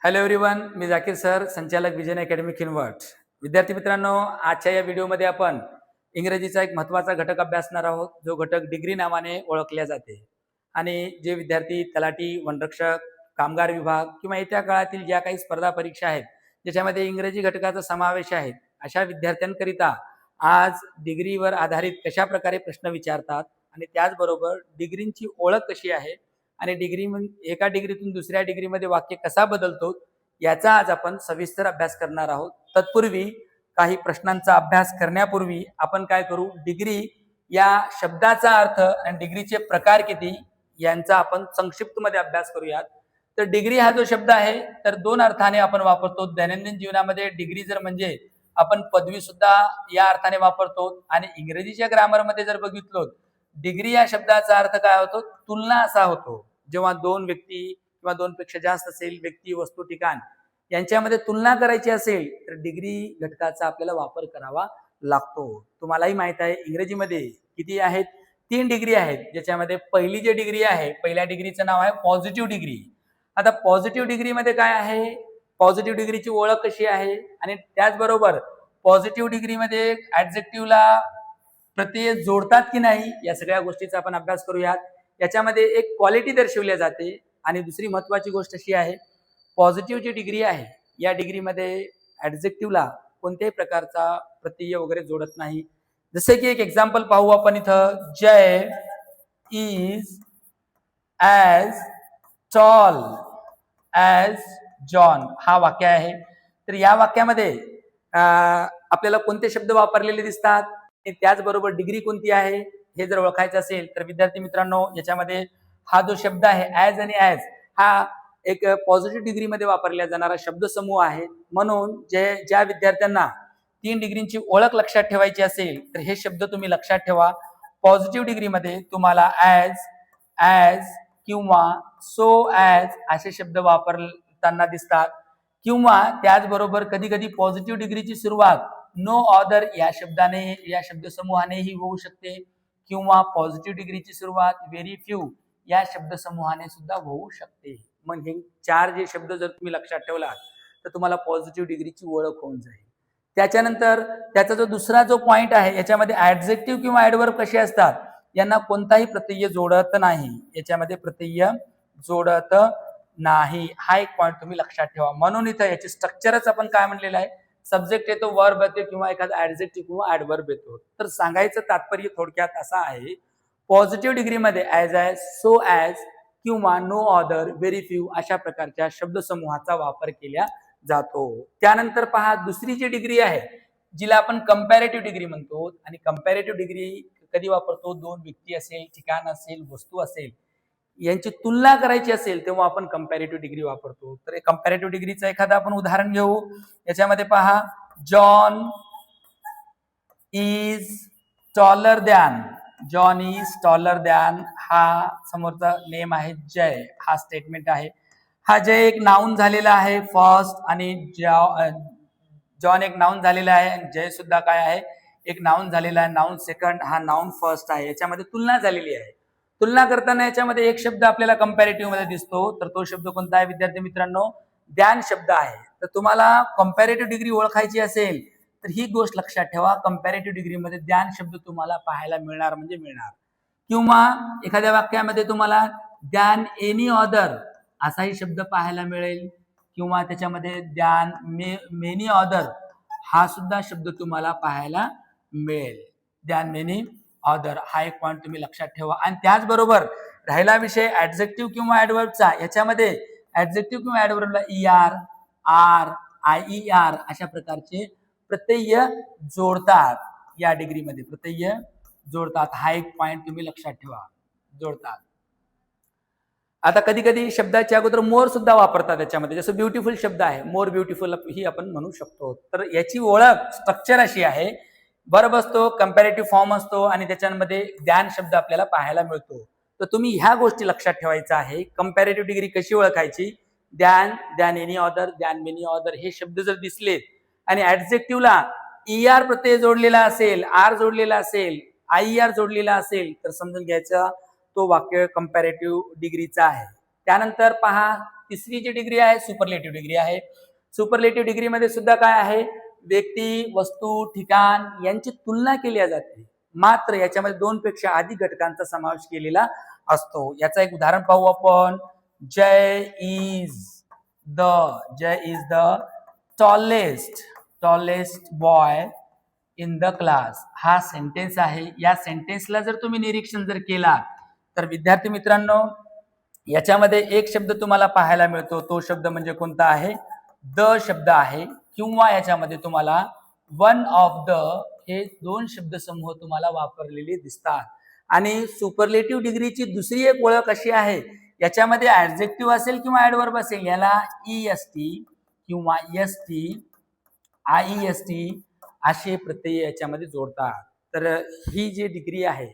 Hello everyone, मी Zakir sir, संचालक vision academy Kinwat. विद्यार्थी मित्रांनो, आजच्या या व्हिडिओमध्ये आपण इंग्रजीचा एक महत्त्वाचा घटक अभ्यासणार आहोत, जो घटक डिग्री नावाने ओळखला जाते. आणि जे विद्यार्थी तलाठी, वनरक्षक, कामगार विभाग किंवा येत्या काळातील ज्या काही स्पर्धा परीक्षा आहेत ज्याच्यामध्ये इंग्रजी घटकाचा समावेश आहे, अशा विद्यार्थ्यांकरिता आज डिग्रीवर आधारित कशा प्रकारे प्रश्न विचारतात आणि त्याचबरोबर डिग्रींची ओळख कशी आहे आणि एका डिग्रीतून दुसऱ्या डिग्रीमध्ये वाक्य कसा बदलतो याचा आज आपण सविस्तर अभ्यास करणार आहोत. तत्पूर्वी काही प्रश्नांचा अभ्यास करण्यापूर्वी आपण काय करू, डिग्री या शब्दाचा अर्थ आणि डिग्रीचे प्रकार किती यांचा आपण संक्षिप्त मध्ये अभ्यास करूयात. तर डिग्री हा जो शब्द आहे तर दोन अर्थाने आपण वापरतो. दैनंदिन जीवनामध्ये डिग्री जर म्हणजे आपण पदवी सुद्धा या अर्थाने वापरतो आणि इंग्रजीच्या ग्रामरमध्ये जर बघितलो डिग्री या शब्दाचा अर्थ काय होतो, तुलना असा होतो. जेव्हा दोन व्यक्ती किंवा दोनपेक्षा जास्त असेल, व्यक्ती, वस्तू, ठिकाण यांच्यामध्ये तुलना करायची असेल तर डिग्री घटकाचा आपल्याला वापर करावा लागतो. तुम्हालाही माहित आहे इंग्रजीमध्ये किती आहेत, 3 डिग्री आहेत, ज्याच्यामध्ये पहिली जी डिग्री आहे, पहिल्या डिग्रीचं नाव आहे पॉझिटिव्ह डिग्री. आता पॉझिटिव्ह डिग्रीमध्ये काय आहे, पॉझिटिव्ह डिग्रीची ओळख कशी आहे आणि त्याचबरोबर पॉझिटिव्ह डिग्रीमध्ये ऍडजेक्टिव्हला प्रत्यय जोडतात की नाही या सगळ्या गोष्टीचा आपण अभ्यास करूयात. याच्यामध्ये एक क्वालिटी दर्शवली जाते आणि दुसरी महत्वाची गोष्ट अशी आहे, पॉझिटिव्ह जी डिग्री आहे या डिग्रीमध्ये ऍडजेक्टिव्हला कोणत्याही प्रकारचा प्रत्यय वगैरे जोडत नाही. जसे की एक एक्झाम्पल पाहू आपण इथं, Jay is as tall as John हा वाक्य आहे. तर या वाक्यामध्ये आपल्याला कोणते शब्द वापरलेले दिसतात आणि त्याचबरोबर डिग्री कोणती आहे हे जर ओळखायचं असेल तर विद्यार्थी मित्रांनो, याच्यामध्ये हा जो शब्द आहे ॲज आणि ॲज हा एक पॉझिटिव्ह डिग्रीमध्ये वापरला जाणारा शब्दसमूह आहे. म्हणून ज्या विद्यार्थ्यांना 3 डिग्रींची ओळख लक्षात ठेवायची असेल तर हे शब्द तुम्ही लक्षात ठेवा. पॉझिटिव्ह डिग्रीमध्ये तुम्हाला ॲज, ॲज किंवा सो ॲज असे शब्द वापरताना दिसतात किंवा त्याचबरोबर कधी कधी पॉझिटिव्ह डिग्रीची सुरुवात नो ऑदर या शब्दाने, या शब्दसमूहानेही होऊ शकते किंवा पॉझिटिव्ह डिग्रीची सुरुवात व्हेरी फ्यू या शब्दसमूहाने सुद्धा होऊ शकते. मग हे 4 जे शब्द जर तुम्ही लक्षात ठेवलात तर तुम्हाला पॉझिटिव्ह डिग्रीची ओळख होऊन जाईल. त्याच्यानंतर त्याचा जो दुसरा जो पॉइंट आहे, याच्यामध्ये ऍडजेक्टिव्ह किंवा ऍडवर्ब कसे असतात, यांना कोणताही प्रत्यय जोडत नाही. याच्यामध्ये प्रत्यय जोडत नाही, हा एक पॉइंट तुम्ही लक्षात ठेवा. म्हणून इथं याचे स्ट्रक्चरच आपण काय म्हणलेलं आहे, सब्जेक्ट येतो, वर्ब येतो किंवा एखादा ऍडजेक्टिव्ह किंवा ऍडवर्ब येतो. तर सांगायचं तात्पर्य थोडक्यात असं आहे, पॉझिटिव्ह डिग्रीमध्ये ॲज ॲज, सो ॲज किंवा नो ऑदर, व्हेरी फ्यू अशा प्रकारच्या शब्दसमूहाचा वापर केला जातो. त्यानंतर पहा, दुसरी जी डिग्री आहे जिला आपण कंपॅरेटिव्ह डिग्री म्हणतो. आणि कंपॅरेटिव्ह डिग्री कधी वापरतो, दोन व्यक्ती असेल, ठिकाण असेल, वस्तू असेल यांची तुलना करायची असेल तेव्हा आपण कंपॅरेटिव्ह डिग्री वापरतो. तर कंपॅरेटिव्ह डिग्रीचं एखादं आपण उदाहरण घेऊ. याच्यामध्ये पहा, John is taller than, John is taller than हा समोरचा नेम आहे, जय हा स्टेटमेंट आहे. हा जय एक नाउन झालेला आहे फर्स्ट आणि जॉन एक नाउन झालेला आहे, जय सुद्धा काय आहे, एक नाउन झालेला आहे. नाउन सेकंड, हा नाउन फर्स्ट आहे. याच्यामध्ये तुलना झालेली आहे. तुलना करताना याच्यामध्ये एक शब्द आपल्याला कंपॅरेटिव्ह मध्ये दिसतो, तर तो शब्द कोणता आहे विद्यार्थी मित्रांनो, द्यान शब्द आहे. तर तुम्हाला कंपॅरेटिव्ह डिग्री ओळखायची असेल तर ही गोष्ट लक्षात ठेवा, कंपॅरेटिव्ह डिग्रीमध्ये द्यान शब्द तुम्हाला पाहायला मिळणार म्हणजे मिळणार. किंवा एखाद्या वाक्यामध्ये तुम्हाला द्यान एनी ऑदर असाही शब्द पाहायला मिळेल किंवा त्याच्यामध्ये द्यान मेनी ऑदर हा सुद्धा शब्द तुम्हाला पाहायला मिळेल. द्यान मेनी ऑदर हा एक पॉइंट तुम्ही लक्षात ठेवा. आणि त्याचबरोबर राहिला विषय ऍडजेक्टिव्ह किंवा ऍडवर्बचा. याच्यामध्ये ऍडजेक्टिव्ह किंवा ऍडवर्बला ER, आर, IER अशा प्रकारचे प्रत्यय जोडतात. या डिग्रीमध्ये प्रत्यय जोडतात, हा एक पॉइंट तुम्ही लक्षात ठेवा, जोडतात. आता कधी कधी शब्दाच्या अगोदर मोर सुद्धा वापरतात त्याच्यामध्ये, जसं ब्युटिफुल शब्द आहे, मोर ब्युटिफुल ही आपण म्हणू शकतो. तर याची ओळख स्ट्रक्चर अशी आहे, वर्ब असतो, कंपॅरेटिव्ह फॉर्म असतो आणि त्याच्यामध्ये द्यान शब्द आपल्याला पाहायला मिळतो. तर तुम्ही ह्या गोष्टी लक्षात ठेवायचा आहे. कंपॅरेटिव्ह डिग्री कशी ओळखायची, द्यान, द्यान एनी ऑदर, द्यान मेनी ऑदर हे शब्द जर दिसले आणि ऍडजेक्टिव्हला ER प्रत्यय जोडलेला असेल, आर जोडलेला असेल, IER जोडलेला असेल तर समजून घ्यायचं तो वाक्य कंपॅरेटिव्ह डिग्रीचा आहे. त्यानंतर पहा तिसरी जी डिग्री आहे सुपरलेटिव्ह डिग्री आहे. सुपरलेटिव्ह डिग्रीमध्ये सुद्धा काय आहे, व्यक्ती, वस्तू, ठिकाण यांची तुलना केली जाते, मात्र याच्यामध्ये 2 पेक्षा अधिक घटकांचा समावेश केलेला असतो. याचा एक उदाहरण पाहू आपण. Jay is the tallest boy in the class. हा सेंटेन्स आहे. या सेंटेन्सला जर तुम्ही निरीक्षण जर केला तर विद्यार्थी मित्रांनो याच्यामध्ये एक शब्द तुम्हाला पाहायला मिळतो. तो शब्द म्हणजे कोणता आहे, द शब्द आहे, किंवा याच्यामध्ये तुम्हाला वन ऑफ द हे 2 शब्द समूह तुम्हाला वापरलेले दिसतात. आणि सुपरलेटिव्ह डिग्रीची दुसरी एक ओळख अशी आहे, याच्यामध्ये ऍडजेक्टिव्ह असेल किंवा ऍडवर्ब असेल याला EST किंवा ST, IEST असे प्रत्यय याच्यामध्ये जोडतात. तर ही जी डिग्री आहे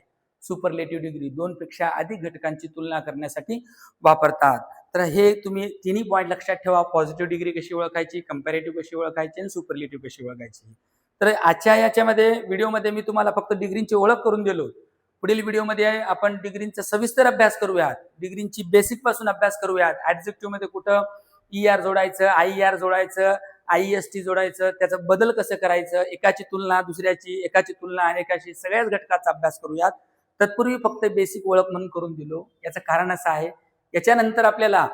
सुपरलेटिव्ह डिग्री 2 पेक्षा अधिक घटकांची तुलना करण्यासाठी वापरतात. तर हे तुम्ही तिन्ही पॉईंट लक्षात ठेवा. पॉझिटिव्ह डिग्री कशी ओळखायची, कंपॅरेटिव्ह कशी ओळखायची आणि सुपरलेटिव्ह कशी ओळखायची. तर आजच्या याच्यामध्ये व्हिडिओमध्ये मी तुम्हाला फक्त डिग्रींची ओळख करून दिलो. पुढील व्हिडिओमध्ये आपण डिग्रींचा सविस्तर अभ्यास करूयात, डिग्रींची बेसिक पासून अभ्यास करूयात. ऍडजेक्टिव्ह मध्ये कुठं ER जोडायचं, IER जोडायचं, IEST जोडायचं, त्याचा बदल कसं करायचं, एकाची तुलना दुसऱ्याची, एकाची तुलना अनेकाशी, सगळ्याच घटकाचा अभ्यास करूयात. तत्पूर्वी फक्त बेसिक ओळख म्हणून करून दिलो. याचं कारण असं आहे, याच्यानंतर आपल्याला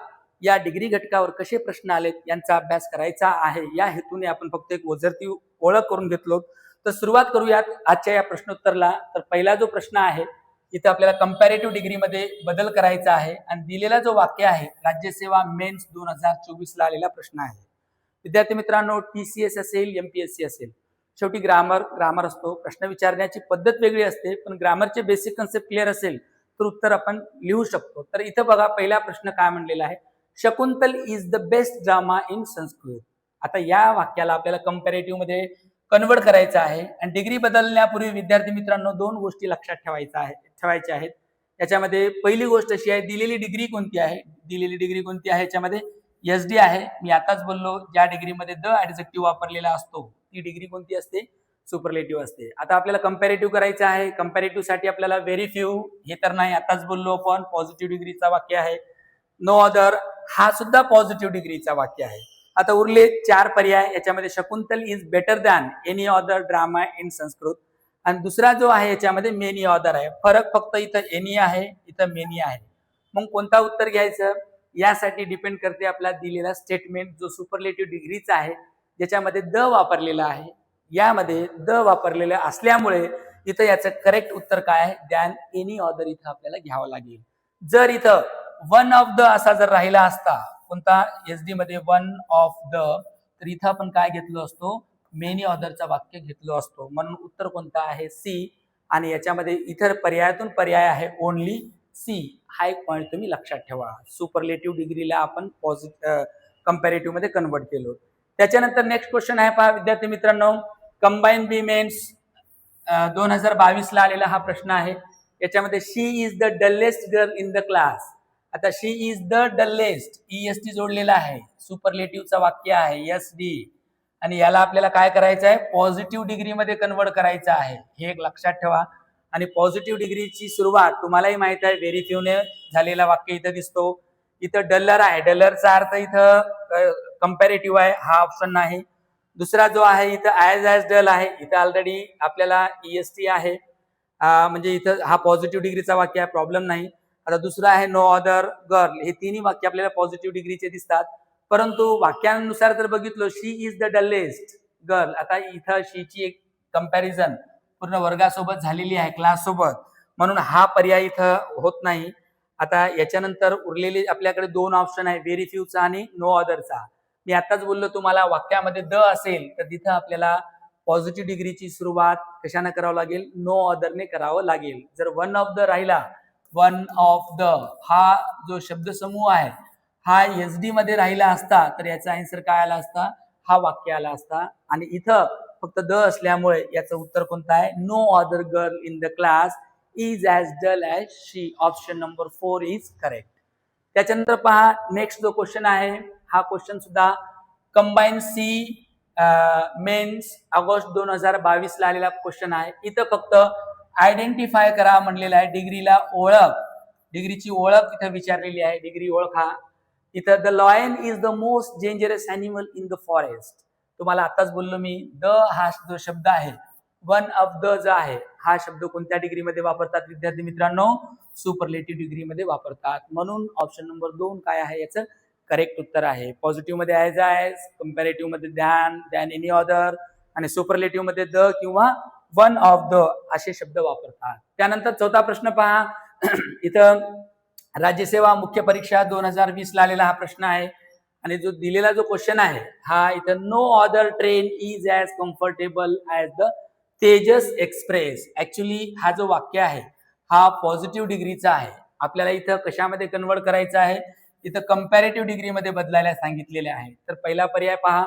या डिग्री घटकावर कसे प्रश्न आलेत यांचा अभ्यास करायचा आहे. या हेतूने आपण फक्त एक ओझरती ओळख करून घेतलो. तर सुरुवात करूयात आजच्या या प्रश्नोत्तरला. तर पहिला जो प्रश्न आहे इथे आपल्याला कंपॅरेटिव्ह डिग्रीमध्ये बदल करायचा आहे आणि दिलेला जो वाक्य आहे राज्यसेवा मेन्स 2024 ला आलेला प्रश्न आहे. विद्यार्थी मित्रांनो, TCS असेल, MPSC असेल, शेवटी ग्रामर असतो. प्रश्न विचारण्याची पद्धत वेगळी असते, पण ग्रामरचे बेसिक कन्सेप्ट क्लिअर असेल तर उत्तर आपण लिहू शकतो. तर इथं बघा पहिला प्रश्न काय म्हणलेला आहे, Shakuntala is the best drama in Sanskrit. आता या वाक्याला आपल्याला कंपॅरेटिव्ह मध्ये कन्वर्ट करायचं आहे आणि डिग्री बदलण्यापूर्वी विद्यार्थी मित्रांनो 2 गोष्टी लक्षात ठेवायच्या आहेत. याच्यामध्ये पहिली गोष्ट अशी आहे, दिलेली डिग्री कोणती आहे. दिलेली डिग्री कोणती आहे, याच्यामध्ये SD आहे. मी आताच बोललो, ज्या डिग्रीमध्ये द ऍडजेक्टिव्ह वापरलेला असतो ती डिग्री कोणती असते, सुपरलेटिव्ह असते. आता आपल्याला कंपॅरेटिव्ह करायचं आहे. कंपॅरेटिव्ह साठी आपल्याला व्हेरी फ्यू हे तर नाही, आताच बोललो आपण, पॉझिटिव्ह डिग्रीचा वाक्य आहे. नो अदर हा सुद्धा पॉझिटिव्ह डिग्रीचा वाक्य आहे. आता उरले 4 पर्याय. याच्यामध्ये Shakuntala is better than any other drama in Sanskrit, आणि दुसरा जो आहे याच्यामध्ये मेनी अदर आहे. फरक फक्त इथं एनी आहे, इथं मेनी आहे. मग कोणता उत्तर घ्यायचं यासाठी डिपेंड करते आपला दिलेला स्टेटमेंट, जो सुपरलेटिव्ह डिग्रीचा आहे ज्याच्यामध्ये द वापरलेला आहे. यामध्ये द वापरलेलं असल्यामुळे इथं याचं करेक्ट उत्तर काय आहे, दॅन एनी अदर इथं आपल्याला घ्यावं लागेल. जर इथं वन ऑफ द असा जर राहिला असता, कोणता SD मध्ये वन ऑफ द, तर इथं आपण काय घेतलो असतो, मेनी अदरचा वाक्य घेतलो असतो. म्हणून उत्तर कोणता आहे, C. आणि याच्यामध्ये इतर पर्यायातून पर्याय आहे ओनली C. हा एक पॉईंट तुम्ही लक्षात ठेवा. सुपरलेटिव्ह डिग्रीला आपण कंपॅरेटिव्ह मध्ये कन्वर्ट केलो. त्याच्यानंतर नेक्स्ट क्वेश्चन आहे पहा विद्यार्थी मित्रांनो, कंबाईन बी मेन्स 2022 ला आलेला हा प्रश्न आहे. याच्यामध्ये she is the dullest girl in the class. आता she is the dullest, EST जोडलेला आहे, सुपरलेटिव्हचा वाक्य आहे SD, आणि याला आपल्याला काय करायचं आहे, पॉझिटिव्ह डिग्रीमध्ये कन्वर्ट करायचं आहे. हे एक लक्षात ठेवा. आणि पॉझिटिव्ह डिग्रीची सुरुवात तुम्हालाही माहित आहे, व्हेरी फ्यूने झालेला वाक्य इथं दिसतो. इथं डलर आहे, डलरचा अर्थ इथं कंपॅरेटिव्ह आहे, हा ऑप्शन नाही. दुसरा जो आहे इथं ऍज डल आहे, इथं ऑलरेडी आपल्याला EST आहे, म्हणजे इथं हा पॉझिटिव्ह डिग्रीचा वाक्य आहे, प्रॉब्लेम नाही. आता दुसरा आहे नो अदर गर्ल. हे तिन्ही वाक्य आपल्याला पॉझिटिव्ह डिग्रीचे दिसतात, परंतु वाक्यानुसार जर बघितलं, शी इज द डलेस्ट गर्ल, आता इथं शीची एक कंपॅरिझन पूर्ण वर्गासोबत झालेली आहे, क्लास सोबत, म्हणून हा पर्याय इथं होत नाही. आता याच्यानंतर उरलेले आपल्याकडे 2 ऑप्शन आहे, व्हेरी फ्यूचा आणि नो अदरचा. मी आताच बोललो तुम्हाला, वाक्यामध्ये द असेल तर तिथं आपल्याला पॉझिटिव्ह डिग्रीची सुरुवात कशाने करावं लागेल, नो अदरने करावं लागेल. जर वन ऑफ द राहिला, वन ऑफ द हा जो शब्दसमूह आहे हा SD मध्ये राहिला असता तर याचा आन्सर काय आला असता, हा वाक्य आला असता. आणि इथं फक्त द असल्यामुळे याचं उत्तर कोणतं आहे, no other girl in the class is as dull as she. Option number 4 is correct. त्याच्यानंतर पहा नेक्स्ट जो क्वेश्चन आहे, हा क्वेश्चन सुद्धा कंबाईन सी मेन्स ऑगस्ट 2022 ला आलेला क्वेश्चन आहे. इथं फक्त आयडेंटिफाय करा म्हणलेला आहे, डिग्रीला ओळख. डिग्रीची ओळख इथं विचारलेली आहे. डिग्री ओळखा. इथं the lion is the most dangerous animal in the forest. तुम्हाला आताच बोललो मी, द हा जो शब्द आहे, वन ऑफ द जो आहे, हा शब्द कोणत्या डिग्रीमध्ये वापरतात विद्यार्थी मित्रांनो? सुपरलेटिव्ह डिग्रीमध्ये वापरतात. म्हणून ऑप्शन नंबर 2 काय आहे याचं करेक्ट उत्तर आहे. पॉझिटिव्ह मध्ये ॲज ॲज, कंपॅरेटिव्ह मध्ये दॅन एनी अदर, आणि सुपरलेटिव्ह मध्ये द किंवा वन ऑफ द असे शब्द वापरतात. त्यानंतर चौथा प्रश्न पहा. इथं राज्यसेवा मुख्य परीक्षा 2020 ला आलेला हा प्रश्न आहे, आणि जो दिलेला जो क्वेश्चन आहे हा इथं no other train is as comfortable as the Tejas Express. Actually हा जो वाक्य आहे हा पॉझिटिव्ह डिग्रीचा आहे. आपल्याला इथं कशामध्ये कन्वर्ट करायचं आहे? इथं कंपॅरेटिव्ह डिग्रीमध्ये बदलायला सांगितलेले आहे. तर पहिला पर्याय पहा,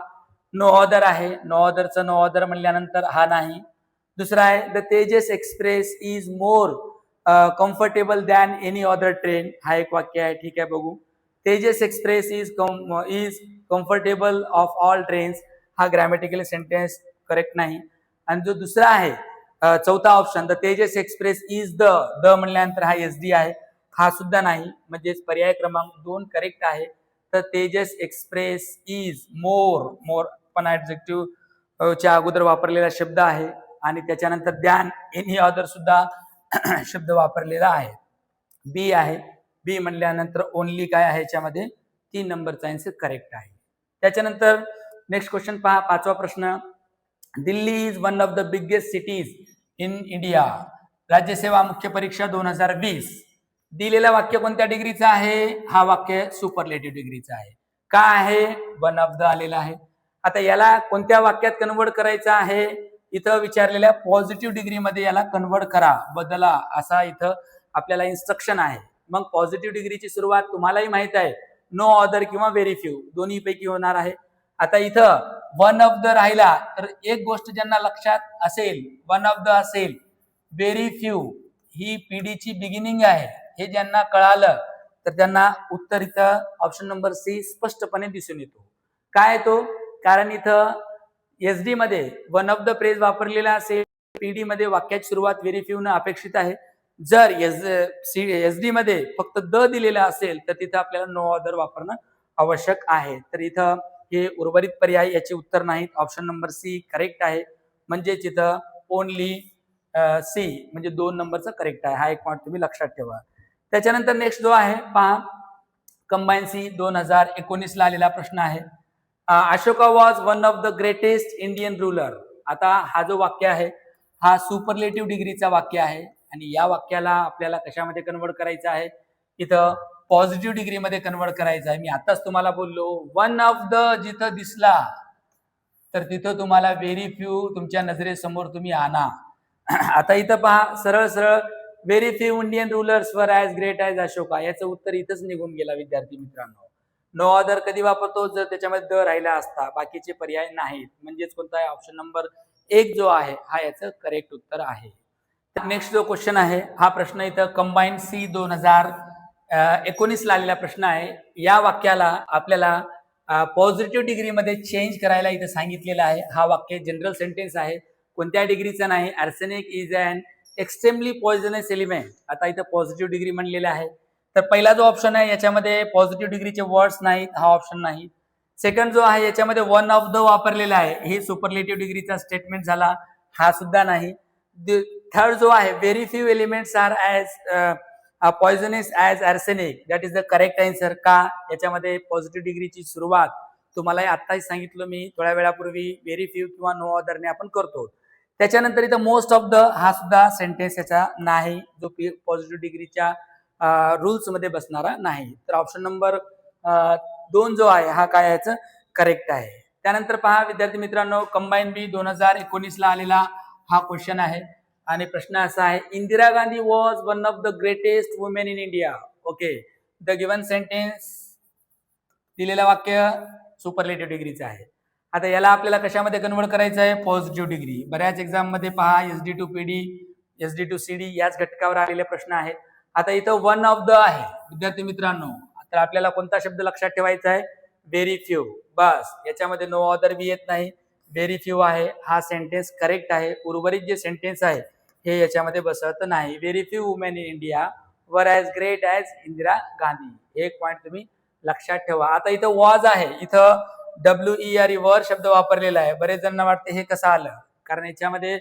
नो अदर आहे. नो अदरचं नो अदर म्हणल्यानंतर हा नाही. दुसरा आहे the Tejas express is more comfortable than any other train. हा एक वाक्य आहे. ठीक आहे, बघू. Tejas express is comfortable of all trains. हा ग्रॅमॅटिकल सेंटेन्स करेक्ट नाही. आणि जो दुसरा आहे चौथा option, the Tejas express is the म्हणल्यानंतर हा SD आहे, हा सुद्धा नाही. म्हणजेच पर्याय क्रमांक 2 करेक्ट आहे. तर तेजस एक्सप्रेस इज मोर पण ऍडजेक्टिव्ह च्या अगोदर वापरलेला शब्द आहे, आणि त्याच्यानंतर दॅन एनी अदर सुद्धा शब्द वापरलेला आहे. बी आहे. बी म्हणल्यानंतर ओनली काय आहे याच्यामध्ये? 3 नंबरचा आन्सर करेक्ट आहे. त्याच्यानंतर नेक्स्ट क्वेश्चन पहा, 5वा प्रश्न. Delhi is one of the biggest cities in India. राज्यसेवा मुख्य परीक्षा 2020. दिलेलं वाक्य कोणत्या डिग्रीचं आहे? हा वाक्य सुपरलेटिव्ह डिग्रीचं आहे. का आहे? वन ऑफ द आलेला आहे. आता याला कोणत्या वाक्यात कन्वर्ट करायचं आहे? इथं विचारलेल्या पॉझिटिव्ह डिग्रीमध्ये याला कन्वर्ट करा, बदला, असा इथं आपल्याला इन्स्ट्रक्शन आहे. मग पॉझिटिव्ह डिग्रीची सुरुवात तुम्हालाही माहित आहे, नो अदर किंवा व्हेरी फ्यू दोन्ही पैकी होणार आहे. आता इथं वन ऑफ द राहिला तर एक गोष्ट ज्यांना लक्षात असेल, वन ऑफ द असेल, व्हेरी फ्यू ही पीडीची बिगिनिंग आहे, हे ज्यांना कळालं तर त्यांना उत्तर इथं ऑप्शन नंबर सी स्पष्टपणे दिसून येतो. काय तो? कारण इथं SD मध्ये वन ऑफ द प्रेज वापरलेला असेल, PD मध्ये वाक्याची सुरुवात व्हेरी फ्यू न अपेक्षित आहे. जर SD मध्ये फक्त द दिलेला असेल तर तिथं आपल्याला नो अदर वापरणं आवश्यक आहे. तर इथं हे उर्वरित पर्याय याचे उत्तर नाहीत. ऑप्शन नंबर सी करेक्ट आहे. म्हणजेच इथं ओनली सी म्हणजे 2 नंबरचा करेक्ट आहे. हा एक पॉईंट तुम्ही लक्षात ठेवा. त्याच्यानंतर नेक्स्ट जो आहे पहा, कंबाईन सी 2019 ला आलेला प्रश्न आहे. Ashoka was one of the greatest Indian ruler. आता हा जो वाक्य आहे हा सुपरलेटिव्ह डिग्रीचा वाक्य आहे, आणि या वाक्याला आपल्याला कशामध्ये कन्वर्ट करायचं आहे? इथं पॉझिटिव्ह डिग्रीमध्ये कन्वर्ट करायचं आहे. मी आताच तुम्हाला बोललो, वन ऑफ द जिथं दिसला तर तिथं तुम्हाला व्हेरी फ्यू तुमच्या नजरेसमोर तुम्ही आणा. आता इथं पहा, सरळ सरळ very few Indian rulers were as great as Ashoka. याचं उत्तर इथंच निघून गेला विद्यार्थी मित्रांनो. नो अदर कधी वापरतो? जर त्याच्यामध्ये द राहिला असता, बाकीचे पर्याय नाहीत. म्हणजेच कोणता आहे? ऑप्शन नंबर 1 जो आहे हा याचं करेक्ट उत्तर आहे. नेक्स्ट जो क्वेश्चन आहे हा प्रश्न इथं कंबाईन सी 2019 ला आलेला प्रश्न आहे. या वाक्याला आपल्याला पॉझिटिव्ह डिग्रीमध्ये चेंज करायला इथं सांगितलेलं आहे. हा वाक्य जनरल सेंटेन्स आहे, कोणत्या डिग्रीचा नाही. Arsenic is an extremely poisonous element. आता इथं पॉझिटिव्ह डिग्री म्हणलेला आहे, तर पहिला जो ऑप्शन आहे याच्यामध्ये पॉझिटिव्ह डिग्रीचे वर्ड्स नाहीत, हा ऑप्शन नाही. सेकंड जो आहे याच्यामध्ये वन ऑफ द वापरलेला आहे, हे सुपरलेटिव्ह डिग्रीचा स्टेटमेंट झाला, हा सुद्धा नाही. थर्ड जो आहे very few elements are as poisonous as arsenic, that is the correct answer. का? याच्यामध्ये पॉझिटिव्ह डिग्रीची सुरुवात तुम्हाला आत्ताच सांगितलं मी थोड्या वेळापूर्वी, व्हेरी फ्यू किंवा नो अदरने आपण करतो. त्याच्यानंतर इथं मोस्ट ऑफ द हा सुद्धा सेंटेन्स याचा नाही, जो पॉझिटिव्ह डिग्रीच्या रूल्स मध्ये बसणारा नाही. तर ऑप्शन नंबर 2 जो आहे हा काय याचं करेक्ट आहे. त्यानंतर पहा विद्यार्थी मित्रांनो, कंबाईन बी 2019 ला आलेला हा क्वेश्चन आहे, आणि प्रश्न असा आहे, Indira Gandhi was one of the greatest women in India. Okay, the given sentence दिलेलं वाक्य सुपरलेटिव्ह डिग्रीचं आहे. आता याला आपल्याला कशामध्ये कन्वर्ट करायचं आहे? Positive degree. बऱ्याच एक्झाम मध्ये पहा SD to PD, SD to CD याच घटकावर आलेले प्रश्न आहेत. आता इथं वन ऑफ द आहे विद्यार्थी मित्रांनो, तर आपल्याला कोणता शब्द लक्षात ठेवायचा आहे? Very few. बस, याच्यामध्ये नो अदर बी येत नाही, व्हेरी फ्यू आहे, हा सेंटेन्स करेक्ट आहे. उर्वरित जे सेंटेन्स आहे हे याच्यामध्ये बसत नाही. Very few women in India were as great as Indira Gandhi. एक पॉईंट तुम्ही लक्षात ठेवा. आता इथं वॉज आहे, इथं WER वर शब्द वापरलेला आहे. बरेच जणांना वाटते हे कसं आलं, कारण याच्यामध्ये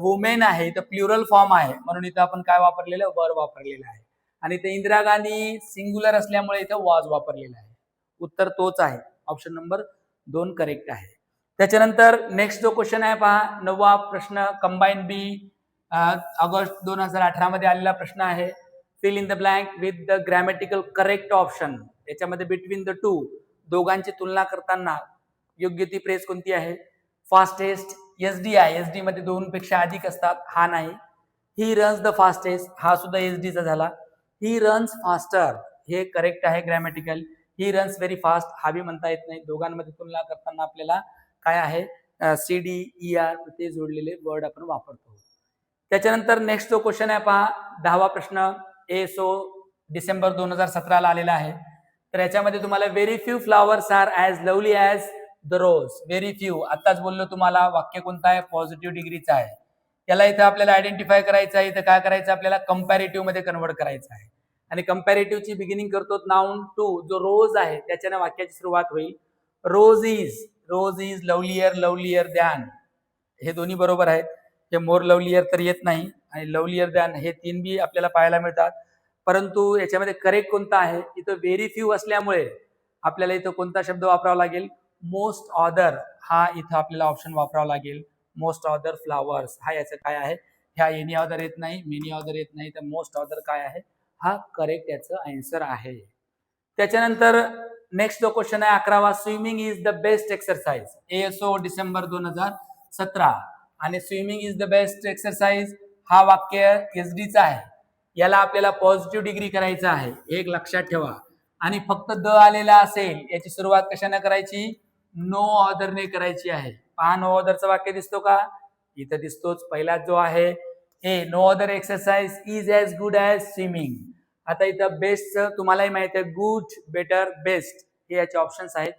वुमेन आहे, इथं प्लुरल फॉर्म आहे, म्हणून इथं आपण काय वापरलेलं, वर वापरलेलं आहे. आणि इथं इंदिरा गांधी सिंग्युलर असल्यामुळे इथं वॉज वापरलेलं आहे. उत्तर तोच आहे, ऑप्शन नंबर 2 करेक्ट आहे. त्याच्यानंतर नेक्स्ट जो क्वेश्चन आहे पहा, 9वा प्रश्न, कंबाईन बी, ऑगस्ट 2018 मध्ये आलेला प्रश्न आहे. Fill in the blank with the grammatical correct option. याच्यामध्ये बिटवीन द टू, दोघांची तुलना करताना योग्य ती फ्रेज कोणती आहे? फास्टेस्ट, SD आहे, SD मध्ये 2 पेक्षा अधिक असतात, हा नाही. ही रन्स द फास्टेस्ट, हा सुद्धा SD चा झाला. ही रन्स फास्टर, हे करेक्ट आहे grammatical. He runs very fast, हा बी म्हणता येत नाही. दोघांमध्ये तुलना करताना आपल्याला काय आहे, CDER ते जोडलेले वर्ड आपण वापरतो. त्याच्यानंतर नेक्स्ट जो क्वेश्चन आहे पहा, 10वा प्रश्न, ASO डिसेंबर 2017 ला आलेला आहे. तर याच्यामध्ये तुम्हाला very few flowers are as lovely as the rose. Very few, आताच बोललो तुम्हाला, वाक्य कोणतं आहे? पॉझिटिव्ह डिग्रीचा आहे. याला इथं आपल्याला आयडेंटिफाय करायचं आहे. इथं काय करायचं, आपल्याला कंपॅरेटिव्ह मध्ये कन्वर्ट करायचं आहे. आणि कंपॅरेटिव्हची बिगिनिंग करतो नाउन टू, जो रोज आहे त्याच्याने वाक्याची सुरुवात होईल. रोज इज लवलियर, लवलियर दॅन, हे दोन्ही बरोबर आहेत. हे मोर लवलियर तर येत नाही, आणि लवलियर दॅन हे 3 बी आपल्याला पाहायला मिळतात. परंतु याच्यामध्ये करेक्ट कोणता आहे? इथं व्हेरी फ्यू असल्यामुळे आपल्याला इथं कोणता शब्द वापरावा लागेल? मोस्ट ऑदर, हा इथं आपल्याला ऑप्शन वापरावा लागेल. मोस्ट ऑदर फ्लावर्स, हा याचं काय आहे? ह्या एनी ऑदर येत नाही, मेनी ऑदर येत नाही, तर मोस्ट ऑदर काय आहे? हा करेक्ट याचं आन्सर आहे. त्याच्यानंतर नेक्स्ट जो क्वेश्चन आहे 11वा, swimming is the best exercise. ASO December 2017. आणि swimming is the best exercise हा वाक्य SD चा आहे. याला आपल्याला पॉझिटिव्ह डिग्री करायचं आहे, एक लक्षात ठेवा. आणि फक्त द आलेला असेल, याची सुरुवात कशाने करायची? नो ऑदरने करायची आहे. पहा, नो ऑदरचं वाक्य दिसतो का? इथं दिसतोच. पहिला जो आहे, A no other exercise is as good as swimming. आता इथं बेस्टचं तुम्हालाही माहिती आहे, गुड, बेटर, बेस्ट हे याचे ऑप्शन्स आहेत.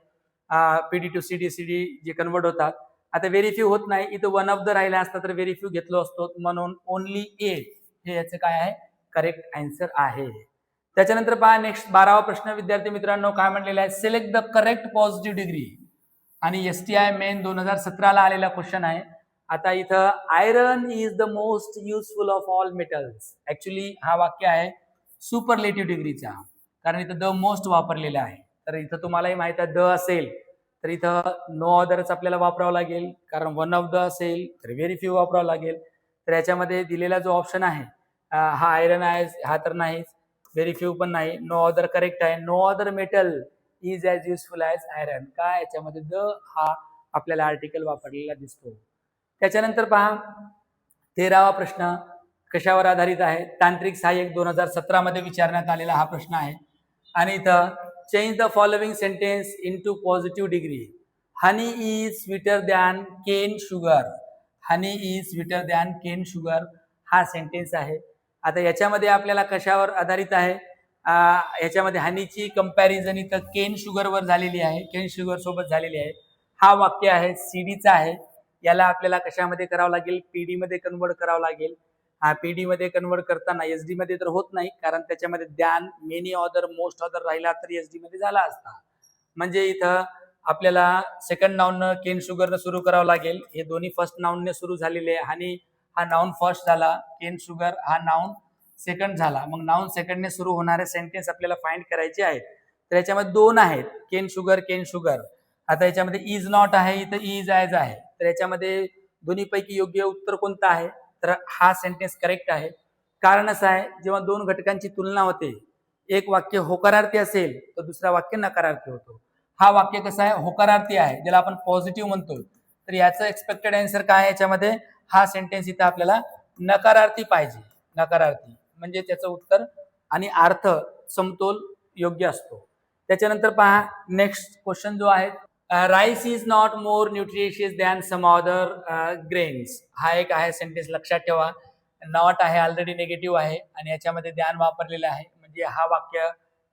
PD to CD जे कन्वर्ट होतात. आता व्हेरी फ्यू होत नाही, इथं वन ऑफ द राहिला असता तर व्हेरी फ्यू घेतलो असतो, म्हणून ओनली ए हे याचं काय आहे? करेक्ट आन्सर आहे. त्याच्यानंतर पहा नेक्स्ट 12वा प्रश्न, विद्यार्थी मित्रांनो काय म्हणलेला आहे? Select the correct positive degree. आणि STI मेन 2017 ला आलेला क्वेश्चन आहे. आता इथं iron is the most useful of all metals. Actually हा वाक्य आहे सुपरलेटिव्ह डिग्रीचा, कारण इथं द मोस्ट वापरलेलं आहे. तर इथं तुम्हालाही माहित आहे, द असेल तर इथं नो अदरच आपल्याला वापरावं लागेल, कारण वन ऑफ द असेल तर व्हेरी फ्यू वापरावं लागेल. तर याच्यामध्ये दिलेला जो ऑप्शन आहे हा आयरन आहे, हा तर नाहीच, व्हेरी फ्यू पण नाही, नो अदर करेक्ट आहे. No other metal is as useful as iron, काय याच्यामध्ये द हा आपल्याला आर्टिकल वापरलेला दिसतो. त्याच्यानंतर पहा 13वा प्रश्न कशावर आधारित आहे? तांत्रिक सहाय्यक 2017 मध्ये विचारण्यात आलेला हा प्रश्न आहे. आणि इथं change the following sentence into positive degree. Honey is sweeter than cane sugar. Honey is sweeter than cane sugar हा सेंटेन्स आहे. आता याच्यामध्ये आपल्याला कशावर आधारित आहे? याच्यामध्ये हनीची कंपॅरिझन इथं केन शुगरवर झालेली आहे, केन शुगर सोबत झालेली आहे. हा वाक्य आहे CDचा आहे. याला आपल्याला कशामध्ये करावं लागेल? PD मध्ये कन्वर्ट करावं लागेल. PD मध्ये कन्वर्ट करताना SD मध्ये तर होत नाही, कारण त्याच्यामध्ये द्यान, मेनी ऑदर, मोस्ट ऑदर राहिला तर SD मध्ये झाला असता. म्हणजे इथं आपल्याला सेकंड नाउन केन शुगरनं सुरू करावं लागेल. हे दोन्ही फर्स्ट नाउनने सुरू झालेले आहे. हनी हा नाउन फर्स्ट झाला, केन शुगर हा नाउन सेकंड झाला. मग नाउन सेकंडने सुरू होणारे सेंटेन्स आपल्याला फाइंड करायचे आहेत. तर याच्यामध्ये 2 आहेत, केन शुगर, केन शुगर. आता याच्यामध्ये इज नॉट आहे, इथं इज ॲज आहे. तर याच्यामध्ये दोन्हीपैकी योग्य उत्तर कोणतं आहे? तर हा सेंटेन्स करेक्ट आहे. कारण असं आहे, जेव्हा 2 घटकांची तुलना होते, एक वाक्य होकारार्थी असेल तर दुसरा वाक्य नकारार्थी होतो. हा वाक्य कसा आहे? होकारार्थी आहे, ज्याला आपण पॉझिटिव्ह म्हणतो. तर याचं एक्सपेक्टेड आन्सर काय आहे याच्यामध्ये? हा सेंटेन्स इथं आपल्याला नकारार्थी पाहिजे. नकारार्थी म्हणजे त्याचं उत्तर आणि अर्थ समतोल योग्य असतो. त्याच्यानंतर पहा नेक्स्ट क्वेश्चन जो आहे, rice is not more nutritious than some other grains. हा एक आहे सेंटेन्स, लक्षात ठेवा. नॉट आहे, ऑलरेडी निगेटिव्ह आहे, आणि याच्यामध्ये द्यान वापरलेलं आहे. म्हणजे हा वाक्य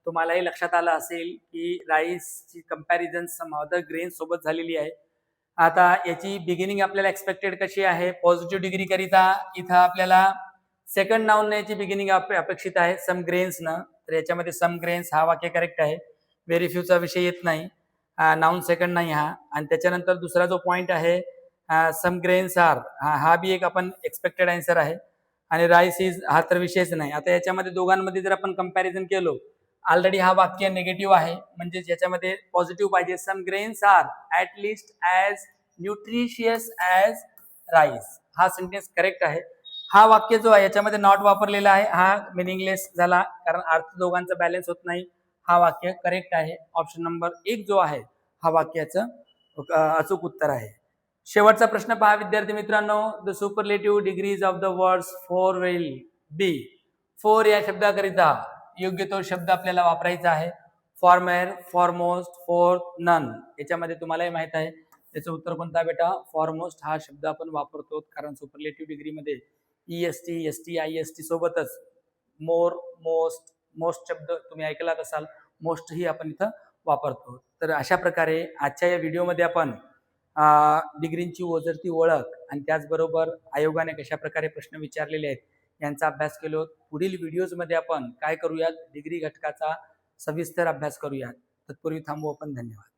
तुम्हालाही लक्षात आलं असेल की राईसची कंपॅरिझन सम अदर ग्रेन्स सोबत झालेली आहे. आता याची बिगिनिंग आपल्याला एक्सपेक्टेड कशी आहे? पॉझिटिव्ह डिग्री करिता इथं आपल्याला सेकंड नाउन याची बिगिनिंग अपेक्षित आहे सम ग्रेन्स न, तर याच्यामध्ये सम ग्रेन्स हा वाक्य करेक्ट आहे. व्हेरी फ्यूचा विषय येत नाही, नाउन सेकंड नाही हा. आणि त्याच्यानंतर दुसरा जो पॉइंट आहे सम ग्रेन्स आर, हा बी एक आपण एक्सपेक्टेड आन्सर आहे. आणि राईस इज हा तर विषयच नाही. आता याच्यामध्ये दोघांमध्ये जर आपण कंपॅरिझन केलो, ऑलरेडी हा वाक्य निगेटिव्ह आहे, म्हणजे याच्यामध्ये पॉझिटिव्ह पाहिजे. Some grains are at least as nutritious as rice, हा सेंटेन्स करेक्ट आहे. हा वाक्य जो आहे याच्यामध्ये नॉट वापरलेला आहे, हा मिनिंगलेस झाला, कारण अर्थ दोघांचा बॅलन्स होत नाही. हा वाक्य करेक्ट आहे. ऑप्शन नंबर 1 जो आहे हा वाक्याचं अचूक उत्तर आहे. शेवटचा प्रश्न पहा विद्यार्थी मित्रांनो. The superlative degrees of the words four will be. Four या शब्दाकरिता योग्य तो शब्द आपल्याला वापरायचा आहे. फॉर्मेर, फॉरमोस्ट, फोर्थ, नन. याच्यामध्ये तुम्हालाही माहित आहे त्याचं उत्तर कोणता बेटा? फॉरमोस्ट हा शब्द आपण वापरतो, कारण सुपरलेटिव्ह डिग्रीमध्ये EST, ST, IST सोबतच मोर, मोस्ट, मोस्ट शब्द तुम्ही ऐकलात असाल, मोस्ट ही आपण इथं वापरतो. तर अशा प्रकारे आजच्या या व्हिडिओमध्ये आपण डिग्रींची ओझरती ओळख आणि त्याचबरोबर आयोगाने कशा प्रकारे प्रश्न विचारलेले आहेत यांचा अभ्यास केलो. पुढील व्हिडिओजमध्ये आपण काय करूयात? डिग्री घटकाचा सविस्तर अभ्यास करूयात. तत्पूर्वी थांबू आपण. धन्यवाद.